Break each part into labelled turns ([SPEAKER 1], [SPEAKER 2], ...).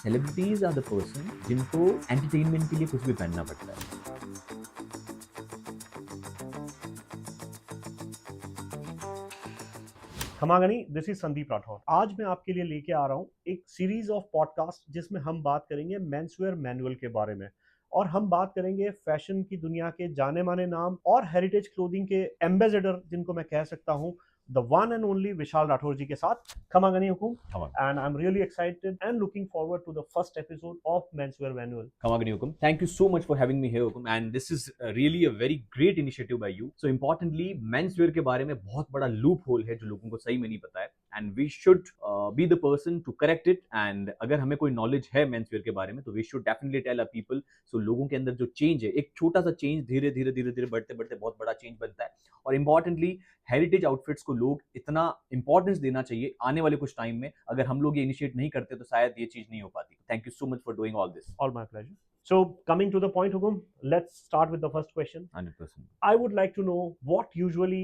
[SPEAKER 1] Celebrities are the person जिनको entertainment के लिए कुछ भी पहनना पड़ता है।
[SPEAKER 2] खमागनी, दिस इज संदीप राठौर। आज मैं आपके लिए लेके आ रहा हूँ एक सीरीज ऑफ पॉडकास्ट जिसमें हम बात करेंगे मेंसवेयर मैनुअल के बारे में। और हम बात करेंगे फैशन की दुनिया के जाने माने नाम और हेरिटेज क्लोथिंग के एम्बेसडर जिनको मैं कह सकता हूँ, the one and only Vishal Rathore ji के साथ। खमागनी हुकुम। And I am really excited and looking forward to the first episode of menswear manual.
[SPEAKER 1] Kamagini Hukum, thank you so much for having me here, Hukum. And this is really a very great initiative by you. So importantly, menswear के बारे में बहुत बड़ा loop hole है जो लोगों को सही में नहीं पता है, and we should be the person to correct it. And अगर हमें कोई knowledge है menswear के बारे में तो we should definitely tell our people. So लोगों के अंदर जो चेंज है, एक छोटा सा चेंज धीरे धीरे धीरे धीरे बढ़ते बढ़ते बहुत बड़ा चेंज बनता है। और इम्पॉर्टेंटली हेरिटेज आउटफिट्स को लोग इतना इंपॉर्टेंस देना चाहिए आने वाले कुछ टाइम में। अगर हम लोग ये इनिशिएट नहीं करते तो शायद ये चीज नहीं हो पाती। Thank you so much for doing all this.
[SPEAKER 2] All my pleasure. So, coming to the point, Hugum, let's start with the first question.
[SPEAKER 1] 100%.
[SPEAKER 2] I would like to know what usually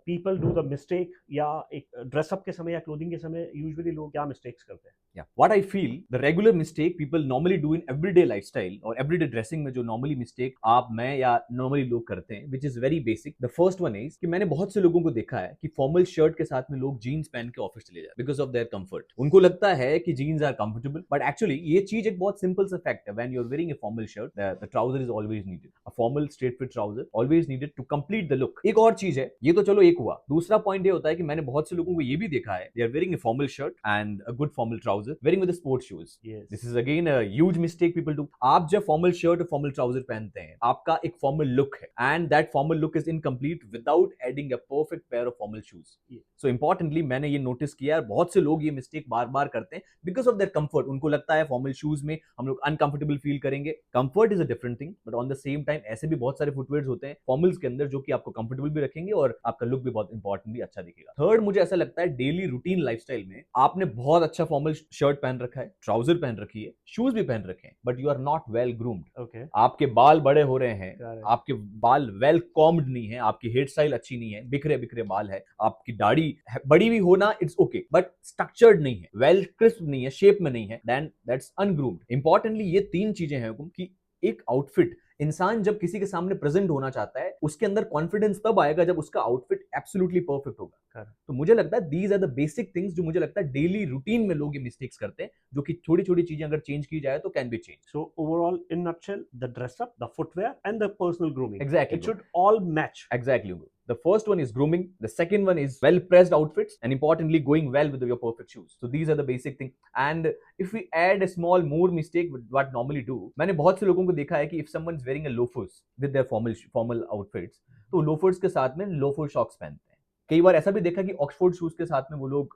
[SPEAKER 2] people do the mistake या एक dress up के समय या clothing के समय usually लोग क्या mistakes करते हैं?
[SPEAKER 1] Yeah. What I feel, the regular mistake people normally do in everyday lifestyle और everyday dressing में जो normally mistake आप मैं या normally लोग करते हैं, which is very basic. The first one is कि मैंने बहुत से लोगों को देखा है कि फॉर्मल शर्ट के साथ में लोग जीन्स पहन के ऑफिस चले जाते हैं because of their comfort. उनको लगता है कि jeans are comfortable, but actually ये चीज एक बहुत simple सा fact है. When you're wearing a formal shirt, the trouser is always needed. A formal straight fit trouser always needed to complete the look. एक और चीज है, ये तो चलो एक हुआ। दूसरा पॉइंट ये होता है कि मैंने बहुत से लोगों को ये भी देखा है, they are wearing a formal shirt and a good formal trouser, wearing with the sports shoes.
[SPEAKER 2] Yes.
[SPEAKER 1] This is again a huge mistake people do. आप जब formal shirt और formal trouser पहनते हैं, आपका एक formal look है, and that formal look is incomplete without adding a perfect pair of formal shoes.
[SPEAKER 2] Yes.
[SPEAKER 1] So importantly, मैंने ये नोटिस किया है, बहुत से लोग ये मिस्टेक बार बार करते हैं because of their comfort. उनको लगता है फॉर्मल शूज में हम लोग अनकंफर्टेबल फील करेंगे। Comfort is a different thing, but on the same time ऐसे भी बहुत सारे फुटवेयर्स होते हैं फॉर्मल्स के अंदर जो कि आपको कंफर्टेबल भी रखेंगे और आपका लुक भी बहुत इंपॉर्टेंटली अच्छा दिखेगा। थर्ड, मुझे ऐसा लगता है डेली रूटीन लाइफस्टाइल में आपने बहुत अच्छा फॉर्मल शर्ट पहन रखा है, ट्राउजर पहन रखी है, शूज भी पहन रखे हैं, but you are not well groomed.
[SPEAKER 2] Okay.
[SPEAKER 1] आपके बाल बड़े हो रहे हैं,
[SPEAKER 2] Correct.
[SPEAKER 1] आपके बाल वेल कॉम्ड नहीं है, आपकी हेयर स्टाइल अच्छी नहीं है, बिखरे बिखरे बाल है, आपकी दाढ़ी बड़ी भी होना इट्स ओके, बट स्ट्रक्चर्ड नहीं है, वेल क्रिस्प नहीं है, शेप में नहीं है, देन दैट्स अनग्रूम्ड। इंपॉर्टेंटली ये तीन चीजें हैं कि एक आउटफिट इंसान जब किसी के सामने प्रेजेंट होना चाहता है उसके अंदर कॉन्फिडेंस तब आएगा जब उसका आउटफिट एब्सोल्युटली परफेक्ट होगा। तो मुझे लगता है these are the basic things जो मुझे लगता है डेली रूटीन में लोग ये मिस्टेक्स करते हैं, जो कि छोटी छोटी चीजें अगर चेंज की जाए तो can be change.
[SPEAKER 2] So overall, in nutshell, the dress up, the footwear, and the personal grooming.
[SPEAKER 1] Exactly.
[SPEAKER 2] It should all match.
[SPEAKER 1] Exactly. The first one is grooming. The second one is well pressed outfits, and importantly, going well with your perfect shoes. So these are the basic things. And if we add a small more mistake, what normally do, मैंने बहुत से लोगों को देखा है कि if someone is wearing a loafers with their formal outfits, तो loafers के साथ में loafer socks पहनते हैं। कई बार ऐसा भी देखा कि ऑक्सफोर्ड शूज के साथ में वो लोग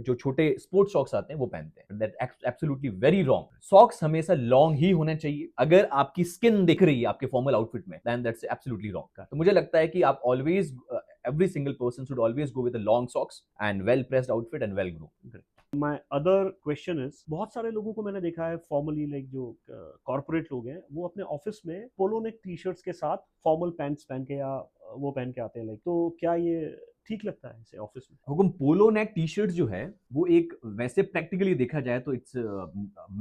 [SPEAKER 1] जो छोटे स्पोर्ट्स सॉक्स आते हैं वो पहनते हैं। That absolutely very wrong. Socks हमेशा लॉन्ग ही होने चाहिए। अगर आपकी स्किन दिख रही है आपके फॉर्मल आउटफिट में, देन दैट्स एब्सोल्युटली रॉन्ग। तो मुझे लगता है कि आप always every single person should always go with a long socks and well pressed outfit and well groomed.
[SPEAKER 2] My other question is, बहुत सारे लोगों को मैंने देखा है फॉर्मली, लाइक जो कॉर्पोरेट लोग हैं वो अपने ऑफिस में पोलो नेक टी शर्ट्स के साथ फॉर्मल पैंट्स पहन के या वो पहन के आते हैं, लाइक तो क्या ये ठीक लगता है इसे ऑफिस में?
[SPEAKER 1] हुकुम, पोलो नेक टी शर्ट जो है वो एक वैसे प्रैक्टिकली देखा जाए तो it's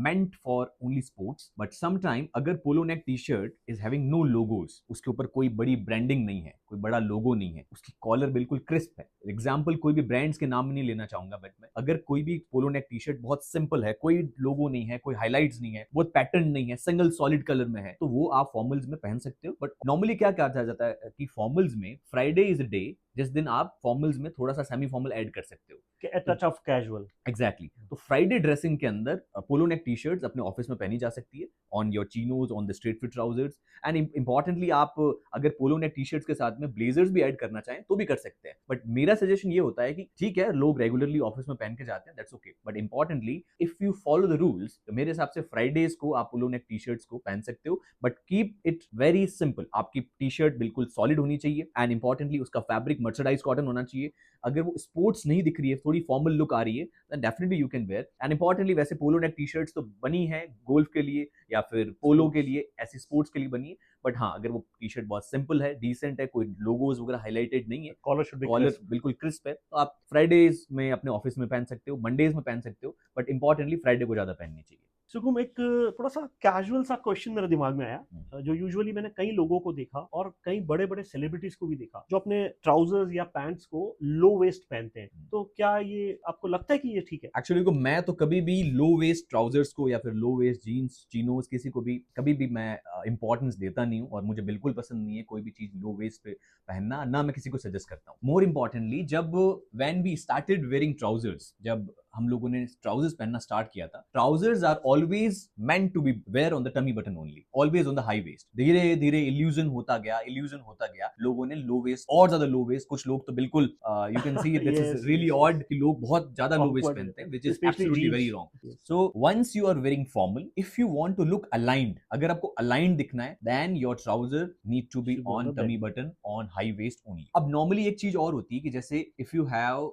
[SPEAKER 1] meant for only sports, but sometime अगर polo neck T shirt is having no logos, उसके ऊपर कोई बड़ी ब्रांडिंग नहीं है, कोई बड़ा लोगो नहीं है, उसकी कॉलर बिल्कुल क्रिस्प है। एग्जाम्पल कोई भी ब्रांड्स के नाम नहीं लेना चाहूंगा, बट मैं अगर कोई भी पोलो नेक टी शर्ट बहुत सिंपल है, कोई लोगो नहीं है, कोई हाईलाइट्स नहीं है, बहुत पैटर्न नहीं है, सिंगल सॉलिड कलर में है, तो वो आप फॉर्मल्स में पहन सकते हो। बट नॉर्मली क्या कहा जाता है कि फॉर्मल्स में फ्राइडे इज अ डे जिस दिन आप फॉर्मल्स में थोड़ा सा सेमी फॉर्मल ऐड कर सकते हो,
[SPEAKER 2] टच ऑफ कैजुअल।
[SPEAKER 1] एग्जैक्टली। तो फ्राइडे ड्रेसिंग के अंदर पोलो नेक टी शर्ट्स अपने ऑफिस में पहनी जा सकती है, on your chinos, on the straight fit trousers, and importantly आप अगर पोलो नेक टी शर्ट्स के साथ में ब्लेजर्स भी ऐड करना चाहें तो भी कर सकते हैं। बट मेरा सजेशन ये होता है कि ठीक है लोग रेगुलरली ऑफिस में पहन के जाते हैं, that's okay, but importantly if you follow the rules तो मेरे हिसाब से फ्राइडेज को आप पोलो नेक टी शर्ट्स को पहन सकते हो, but keep it very simple. आपकी टी शर्ट बिल्कुल सॉलिड होनी चाहिए, एंड इंपॉर्टेंटली उसका फैब्रिक मर्चराइज कॉटन होना चाहिए। अगर वो स्पोर्ट्स नहीं दिख रही है, थोड़ी फॉर्मल लुक आ रही है, then definitely you can wear. And importantly वैसे पोलो नेक टी शर्ट्स तो बनी है गोल्फ के लिए या फिर पोलो के लिए, ऐसी स्पोर्ट्स के लिए बनी है। बट हाँ, अगर वो टी शर्ट बहुत सिंपल है, डिसेंट है, कोई लोगोज वगैरह हाईलाइटेड नहीं है, कॉलर बिल्कुल क्रिस्प है, तो आप फ्राइडेज में अपने ऑफिस में पहन सकते हो, मंडेज में पहन सकते हो, बट इंपॉर्टेंटली फ्राइडे को ज्यादा पहननी चाहिए।
[SPEAKER 2] सुकुम, एक थोड़ा सा कैजुअल सा क्वेश्चन मेरे दिमाग में आया, जो यूजुअली मैंने कई लोगों को देखा और कई बड़े बड़े सेलिब्रिटीज को भी देखा जो अपने ट्राउजर्स या पैंट्स को लो वेस्ट पहनते हैं। तो क्या ये आपको लगता है कि ये ठीक है?
[SPEAKER 1] एक्चुअली को मैं तो कभी भी लो वेस्ट ट्राउजर्स को या फिर लो वेस्ट जीन्स चिनोज किसी को भी कभी भी मैं इंपॉर्टेंस देता नहीं हूँ, और मुझे बिल्कुल पसंद नहीं है कोई भी चीज लो वेस्ट पे पहनना, ना मैं किसी को सजेस्ट करता हूँ। मोर इम्पोर्टेंटली, जब when we started wearing trousers, जब हम लोगों ने ट्राउजर्स पहनना स्टार्ट किया था, trousers are always meant to be wear on the tummy button only, always on the high waist. धीरे धीरे इल्यूजन होता गया, लोगों ने लो वेस्ट और ज्यादा लो वेस्ट, कुछ लोग तो बिल्कुल you can see this is
[SPEAKER 2] yes,
[SPEAKER 1] really
[SPEAKER 2] yes,
[SPEAKER 1] odd कि लोग बहुत ज्यादा लो वेस्ट
[SPEAKER 2] ऑकवर्ड
[SPEAKER 1] पहनते
[SPEAKER 2] रहता
[SPEAKER 1] हैं,
[SPEAKER 2] है,
[SPEAKER 1] which is
[SPEAKER 2] specially
[SPEAKER 1] absolutely very
[SPEAKER 2] jeans.
[SPEAKER 1] Wrong. So once you are wearing formal, if you want to look aligned, अगर आपको अलाइंड दिखना है, then your trouser need to be
[SPEAKER 2] Should be on
[SPEAKER 1] on
[SPEAKER 2] the
[SPEAKER 1] tummy
[SPEAKER 2] belly.
[SPEAKER 1] Button on high waist only. अब normally एक चीज और होती है कि जैसे इफ यू हैव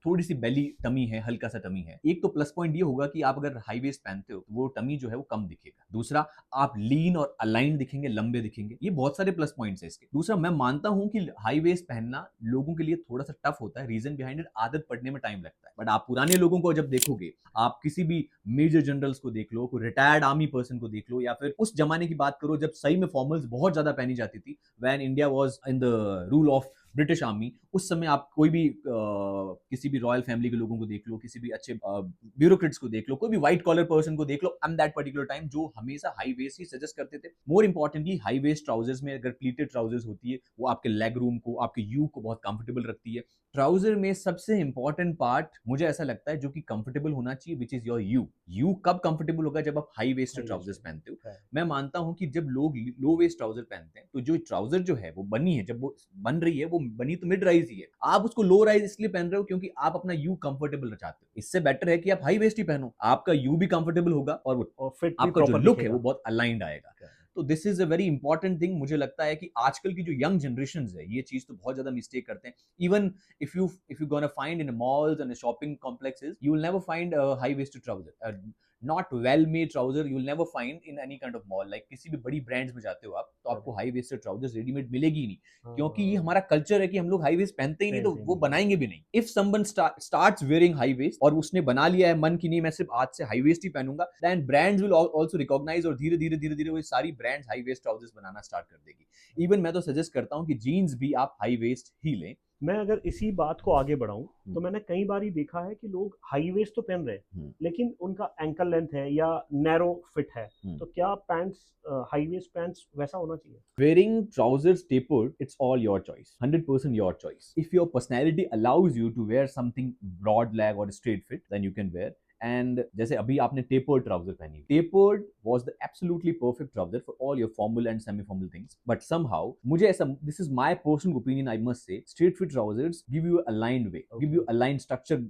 [SPEAKER 1] थोड़ी सी बेली टमी है, हल्का सा टमी है, एक तो प्लस पॉइंट ये होगा कि आप अगर हाई वेस्ट पहनते हो तो वो टमी जो है वो कम दिखेगा। दूसरा, आप लीन और अलाइंड दिखेंगे, लंबे दिखेंगे, ये बहुत सारे प्लस पॉइंट्स है इसके। दूसरा, मैं मानता हूं कि हाई वेस्ट पहनना लोगों के लिए थोड़ा सा टफ होता है, रीजन बिहाइंड इट, आदत पड़ने में टाइम लगता है। बट आप पुराने लोगों को जब देखोगे, आप किसी भी मेजर जनरल्स को देख लो, कोई रिटायर्ड आर्मी पर्सन को देख लो, या फिर उस जमाने की बात करो जब सही में फॉर्मल्स बहुत ज्यादा पहनी जाती थी, when India was in the rule of British army, उस समय आप कोई भी किसी भी रॉयल फैमिली के लोगों को देख लो, किसी भी अच्छे ब्यूरोक्रेट्स को देख लो, कोई भी व्हाइट कॉलर पर्सन को देख लो, एट दैट पर्टिकुलर टाइम जो हमेशा हाई वेस्ट ही सजेस्ट करते थे। More importantly, high waist trousers में अगर प्लीटेड ट्राउजर्स होती है, वो आपके लेग रूम को, आपके यू को बहुत कंफर्टेबल रखती है। ट्राउजर में सबसे इंपॉर्टेंट पार्ट मुझे ऐसा लगता है जो कि कंफर्टेबल होना चाहिए, which is your you. You कब कंफर्टेबल होगा? जब आप high waisted
[SPEAKER 2] High
[SPEAKER 1] trousers
[SPEAKER 2] waisted.
[SPEAKER 1] पहनते हो।
[SPEAKER 2] Right.
[SPEAKER 1] मैं मानता हूं कि जब लोग लो वेस्ट ट्राउजर पहनते हैं, तो जो ट्राउजर जो है वो बनी है, जब वो बन रही है, वो बनी तो मिड राइज ही है, आप उसको लो राइज इसलिए पहन रहे हो क्योंकि आप अपना यू कंफर्टेबल चाहते हो। इससे बेटर है कि आप हाई वेस्ट ही पहनो, आपका यू भी कंफर्टेबल होगा और वो
[SPEAKER 2] और फिट भी
[SPEAKER 1] आपका जो
[SPEAKER 2] प्रॉपर
[SPEAKER 1] लुक है
[SPEAKER 2] दिखेगा।
[SPEAKER 1] वो बहुत अलाइंड आएगा।
[SPEAKER 2] Correct.
[SPEAKER 1] तो this is a very important thing. मुझे लगता है कि आजकल की जो यंग जनरेशन है, ये चीज तो बहुत ज्यादा मिस्टेक करते हैं। Even if you gonna find in malls and shopping complexes, you will never find a high waisted trouser, not well made trouser you will never find in any kind of mall, like किसी भी बड़ी brands में जाते हो आप, तो आपको high waisted trousers readymade मिलेगी ही नहीं, क्योंकि ये हमारा कल्चर है कि हम लोग हाई वेस्ट पहनते ही नहीं, तो वो बनाएंगे भी नहीं। If someone starts wearing high waist और उसने बना लिया है मन की नहीं मैं सिर्फ आज से हाई वेस्ट ही पहनूंगा, then brands will also recognise, और धीरे धीरे वो सारी ब्रांड्स हाई वेस्ट ट्राउजर्स बनाना स्टार्ट कर देगी। इवन मैं तो सजेस्ट करता हूँ कि जीन्स भी आप हाई वेस्ट ही लें।
[SPEAKER 2] मैं अगर इसी बात को आगे बढ़ाऊं, तो मैंने कई बार ही देखा है कि लोग हाई वेस्ट तो पहन रहे हैं, लेकिन उनका एंकल लेंथ है या नैरो फिट है। तो क्या पैंट्स, हाई वेस्ट पैंट्स वैसा होना चाहिए?
[SPEAKER 1] Wearing trousers tapered, it's all your choice. 100% your choice. If your personality allows you to wear something broad leg or straight fit, then you can wear. And जैसे अभी आपने tapered trouser पहनी, tapered was the absolutely perfect trouser for all your formal and semi formal things, but somehow मुझे ऐसा, this is my personal opinion, I must say, straight fit trousers give you aligned way, give you aligned structure.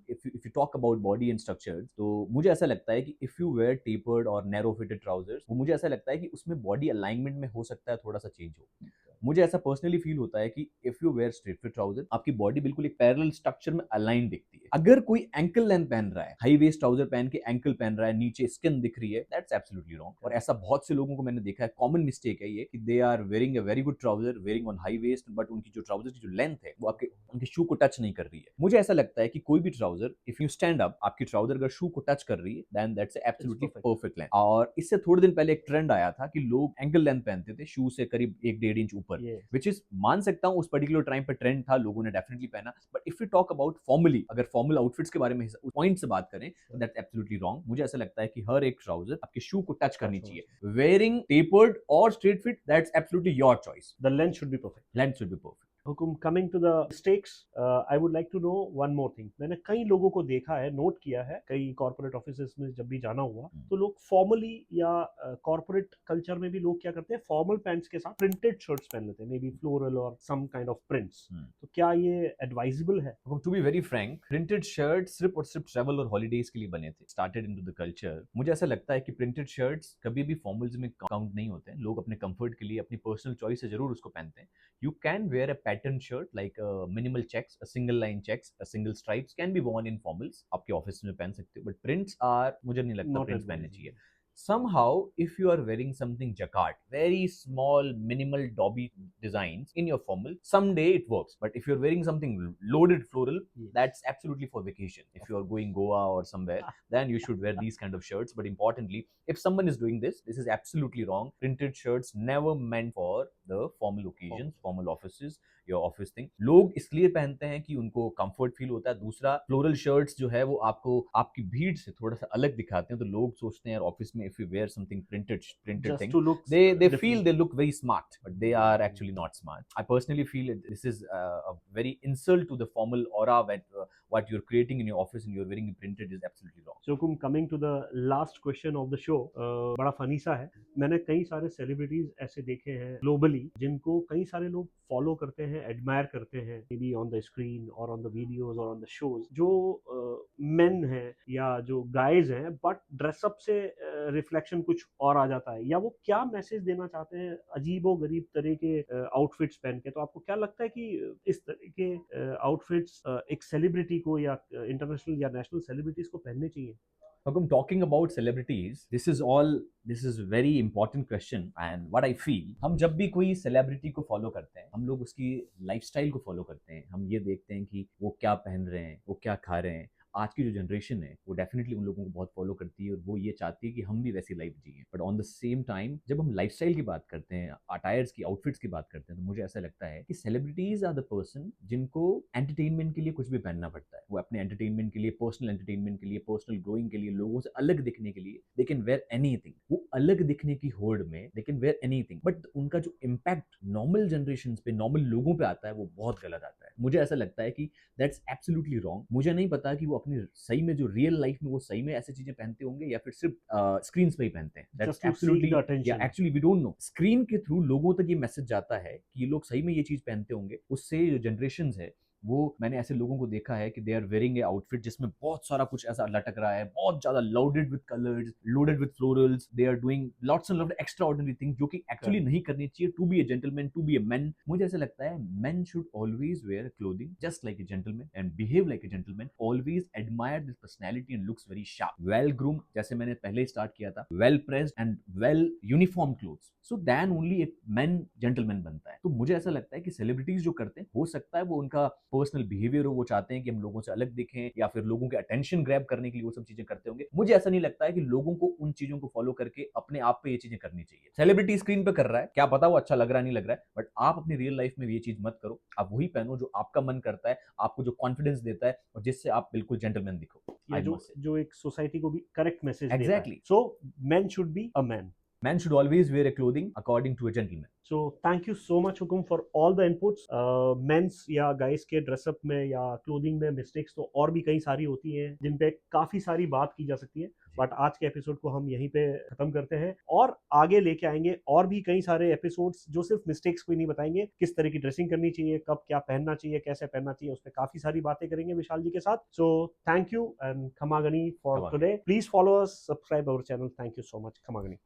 [SPEAKER 1] If you talk about body and structure, तो मुझे ऐसा लगता है कि if you where tapered और narrow fitted trousers, वो मुझे ऐसा लगता है कि उसमें बॉडी अलाइनमेंट में हो सकता है थोड़ा सा चेंज हो। मुझे ऐसा पर्सनली फील होता है कि if you wear straight fit trouser, आपकी बॉडी बिल्कुल एक पैरेलल स्ट्रक्चर में अलाइन दिखती है। अगर कोई एंकल लेंथ पहन रहा है, हाई वेस्ट ट्राउजर पहन के एंकल पहन रहा है, नीचे स्किन दिख रही है, दैट्स एब्सोल्युटली रॉन्ग। और ऐसा बहुत से लोगों को मैंने देखा है, कॉमन मिस्टेक है ये, कि they are wearing a very good trouser, wearing on high waist, but उनकी जो ट्राउजर की जो लेंथ है वो आपके उनके शू को टच नहीं कर रही है। मुझे ऐसा लगता है कि कोई भी trouser, if you stand up, आपकी ट्राउजर अगर शू को टच कर रही है, then that's absolutely perfect length. और इससे थोड़े दिन पहले एक ट्रेंड आया था कि लोग एंकल लेंथ पहनते थे शू से करीब 1-1.5 इंच ऊपर, विच इज, मान सकता हूं उस पर्टिकुलर टाइम पे ट्रेंड था, लोगों ने डेफिनेटली पहना। But if you talk about formally, अगर फॉर्मल आउटफिट्स के बारे में पॉइंट से बात करें, दैट्स एब्सोल्युटली रॉन्ग। मुझे ऐसा लगता है कि हर एक ट्राउजर आपके शू को टच करनी चाहिए। वेयरिंग टेपर्ड और straight fit, that's absolutely your choice.
[SPEAKER 2] The length should be perfect.
[SPEAKER 1] Length should be perfect.
[SPEAKER 2] हुकुम, coming to the mistakes, I would like to know one more thing. मैंने कई लोगों को देखा है, नोट किया है, कई कॉर्पोरेट ऑफिसेस में जब भी जाना हुआ, तो लोग फॉर्मली या कॉर्पोरेट कल्चर में भी लोग क्या करते हैं, फॉर्मल पैंट्स के साथ प्रिंटेड शर्ट्स पहन लेते हैं, मे बी फ्लोरल और सम काइंड ऑफ प्रिंट्स। तो क्या ये एडवाइजेबल है?
[SPEAKER 1] To be very frank, printed shirt सिर्फ और सिर्फ ट्रैवल और हॉलीडेज के लिए बने थे, स्टार्टेड इनटू द कल्चर। मुझे ऐसा लगता है कि प्रिंटेड शर्ट्स कभी भी फॉर्मल्स में काउंट नहीं होते हैं। लोग अपने कंफर्ट के लिए, अपनी पर्सनल चॉइस से जरूर उसको पहनते हैं। You can wear a pattern shirt like minimal checks, a single line checks, a single stripes can be worn in formals, आपके ऑफिस में पहन सकते हो, बट प्रिंट्स आर, मुझे नहीं लगता
[SPEAKER 2] Not
[SPEAKER 1] प्रिंट्स पहनने
[SPEAKER 2] advisable.
[SPEAKER 1] चाहिए। somehow if you are wearing something jacquard, very small minimal dobby designs in your formal, someday it works. But if you're wearing something loaded floral,
[SPEAKER 2] Yes.
[SPEAKER 1] that's absolutely for vacation. If you are going Goa or somewhere, then you should wear these kind of shirts. But importantly, if someone is doing this is absolutely wrong. Printed shirts never meant for the formal occasions, formal offices, your office thing. लोग इसलिए पहनते हैं कि उनको comfort feel होता है। दूसरा, floral shirts जो है वो आपको आपकी भीड़ से थोड़ा सा अलग दिखाते हैं, तो लोग सोचते हैं यार ऑफिस में if you wear something printed
[SPEAKER 2] Just
[SPEAKER 1] thing,
[SPEAKER 2] to look
[SPEAKER 1] they
[SPEAKER 2] different.
[SPEAKER 1] feel they look very smart, but they are actually not smart. I personally feel this is a very insult to the formal aura that what you're creating in your office and you're wearing printed is absolutely wrong.
[SPEAKER 2] So coming to the last question of the show, बड़ा funny सा है। मैंने कई सारे celebrities ऐसे देखे हैं globally जिनको कई सारे लोग फॉलो करते हैं, एडमायर करते हैं, may be on the screen और ऑन द वीडियोज और ऑन द शोज, जो मेन हैं या जो गाइज हैं, बट ड्रेसअप से रिफ्लेक्शन कुछ और आ जाता है, या वो क्या मैसेज देना चाहते हैं अजीबो गरीब तरह के आउटफिट्स पहन के। तो आपको क्या लगता है कि इस तरह के आउटफिट्स एक सेलिब्रिटी को या इंटरनेशनल या नेशनल सेलिब्रिटीज को पहनने चाहिए?
[SPEAKER 1] Welcome, talking about celebrities, this is very important question, and what I feel, हम जब भी कोई सेलिब्रिटी को फॉलो करते हैं, हम लोग उसकी लाइफस्टाइल को फॉलो करते हैं। हम ये देखते हैं कि वो क्या पहन रहे हैं, वो क्या खा रहे हैं। आज की जो जनरेशन है वो डेफिनेटली उन लोगों को बहुत फॉलो करती है और वो ये चाहती है कि हम भी वैसी लाइफ जिए। But on the same time जब हम लाइफस्टाइल की बात करते हैं, अटायर्स की, आउटफिट्स की बात करते हैं, तो मुझे ऐसा लगता है कि सेलिब्रिटीज आर द पर्सन जिनको एंटरटेनमेंट के लिए कुछ भी पहनना पड़ता है। वो अपने एंटरटेनमेंट के लिए, पर्सनल एंटरटेनमेंट के लिए, पर्सनल ग्रोइंग के लिए, लोगों से अलग दिखने के लिए दे कैन वेयर एनीथिंग। वो अलग दिखने की होड़ में they can wear anything, but उनका जो इम्पैक्ट नॉर्मल जनरेशन पे, नॉर्मल लोगों पे आता है वो बहुत गलत आता है। मुझे ऐसा लगता है कि दैट्स एब्सोल्युटली रॉन्ग। मुझे नहीं पता कि वो अपनी सही में जो रियल लाइफ में वो सही में ऐसी चीजें पहनते होंगे या फिर सिर्फ स्क्रीन पे ही पहनते हैं।
[SPEAKER 2] Just
[SPEAKER 1] that's
[SPEAKER 2] to seek
[SPEAKER 1] absolutely,
[SPEAKER 2] the
[SPEAKER 1] या
[SPEAKER 2] attention.
[SPEAKER 1] Actually we don't know. Screen के थ्रू लोगों तक ये मैसेज जाता है कि ये लोग सही में ये चीज पहनते होंगे। उससे जो जनरेशन है, वो मैंने ऐसे लोगों को देखा है कि they are wearing a outfit जिसमें बहुत सारा कुछ ऐसा लटक रहा है, बहुत ज्यादा loaded with colours, loaded with florals. They are doing lots and lots extraordinary things जो कि एक्चुअली नहीं करनी चाहिए to be a gentleman, to be a man. मुझे ऐसा लगता है men should always wear clothing just like a gentleman and behave like a gentleman. Always admire this personality and looks very sharp, well groomed, जैसे मैंने पहले start किया था, well pressed and well uniform clothes. So then only a man gentleman बनता है। तो मुझे ऐसा लगता है कि सेलिब्रिटीज जो करते हैं, हो सकता है वो उनका पर्सनल बिहेवियर हो, वो चाहते हैं कि हम लोगों से अलग दिखें या फिर लोगों के अटेंशन ग्रैब करने के लिए वो सब चीजें करते होंगे। मुझे ऐसा नहीं लगता है कि लोगों को उन चीजों को फॉलो करके अपने आप पे ये चीजें करनी चाहिए। सेलिब्रिटी स्क्रीन पे कर रहा है, क्या पता वो अच्छा लग रहा है नहीं लग रहा है, बट आप अपनी रियल लाइफ में ये चीज मत करो। आप वही पहनो जो आपका मन करता है, आपको जो कॉन्फिडेंस देता है और जिससे आप बिल्कुल जेंटलमैन दिखो।
[SPEAKER 2] या जो एक सोसाइटी को भी करेक्ट मैसेज देता है।
[SPEAKER 1] Exactly.
[SPEAKER 2] So man should be a man.
[SPEAKER 1] Man should always wear a clothing according to a gentleman.
[SPEAKER 2] So thank you so much हुकुम for all the inputs. Men's या गाइस के dress up में या clothing में mistakes तो और भी कई सारी होती हैं जिन पे काफी सारी बात की जा सकती है, बट आज के एपिसोड को हम यहीं पे खत्म करते हैं और आगे लेके आएंगे और भी कई सारे एपिसोड्स जो सिर्फ मिस्टेक्स को ही नहीं बताएंगे, किस तरह की ड्रेसिंग करनी चाहिए, कब क्या पहनना चाहिए, कैसे पहनना चाहिए, उस पर काफी सारी बातें करेंगे विशाल जी के साथ. सो थैंक यू एंड खमागनी फॉर
[SPEAKER 1] खमागनी.
[SPEAKER 2] Today. Please follow us, subscribe our channel. Thank you so much. खमागनी.